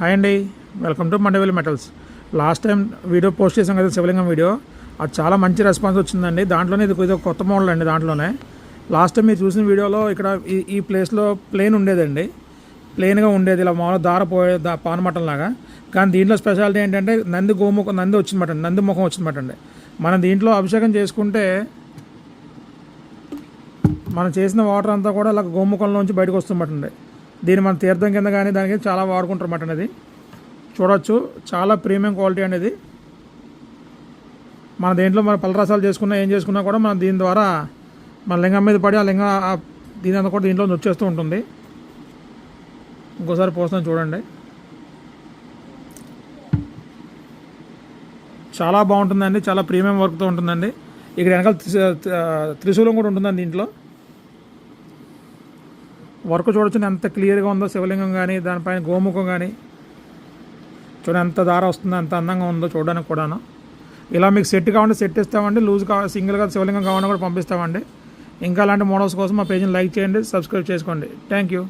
Hi అండి, welcome to Mandaveli metals. Last time video post చేసాం కదా, శివలింగం వీడియో. అది చాలా మంచి రెస్పాన్స్ వచ్చిందండి. దాంట్లోనే ఇది కొత్త మోడల్ అండి. దాంట్లోనే లాస్ట్ టైం మీరు చూసిన వీడియోలో ఇక్కడ ఈ ప్లేస్లో ప్లేన్ ఉండేదండి, ప్లేన్గా ఉండేది, ఇలా మామూలుగా దారపోయే పానమట్టం లాగా. కానీ దీంట్లో స్పెషాలిటీ ఏంటంటే నంది వచ్చిందన్నమాట, నంది ముఖం వచ్చిందన్నమాట అండి. మనం దీంట్లో అభిషేకం చేసుకుంటే మనం చేసిన వాటర్ అంతా కూడా ఇలా గోముఖంలోంచి బయటకు వస్తుందన్నమాట. దీన్ని మన తీర్థం కింద కానీ దానికి చాలా వాడుకుంటారు అన్నమాట అనేది. చూడవచ్చు, చాలా ప్రీమియం క్వాలిటీ అనేది. మన దేంట్లో మన పలరసాలు చేసుకున్నా ఏం చేసుకున్నా కూడా మనం దీని ద్వారా మన లింగం మీద పడి ఆ లింగం దీని అంతా కూడా దీంట్లో వచ్చేస్తూ ఉంటుంది. ఇంకోసారి పోస్తాను చూడండి, చాలా బాగుంటుందండి. చాలా ప్రీమియం వర్క్తో ఉంటుందండి. ఇక్కడ వెనకాల త్రిశూలం కూడా ఉంటుందండి. దీంట్లో వర్క్ చూడొచ్చు ఎంత క్లియర్గా ఉందో. శివలింగం కానీ దానిపైన గోముఖం కానీ చూడండి ఎంత దార వస్తుందో, ఎంత అందంగా ఉందో చూడడానికి కూడాను. ఇలా మీకు సెట్ కావాలంటే సెట్ ఇస్తామండి, లూజ్ కావాలి సింగిల్గా శివలింగం కావాలన్నా కూడా పంపిస్తామండి. ఇంకా అలాంటి మోడల్స్ కోసం మా పేజ్ని లైక్ చేయండి, సబ్స్క్రైబ్ చేసుకోండి. Thank you.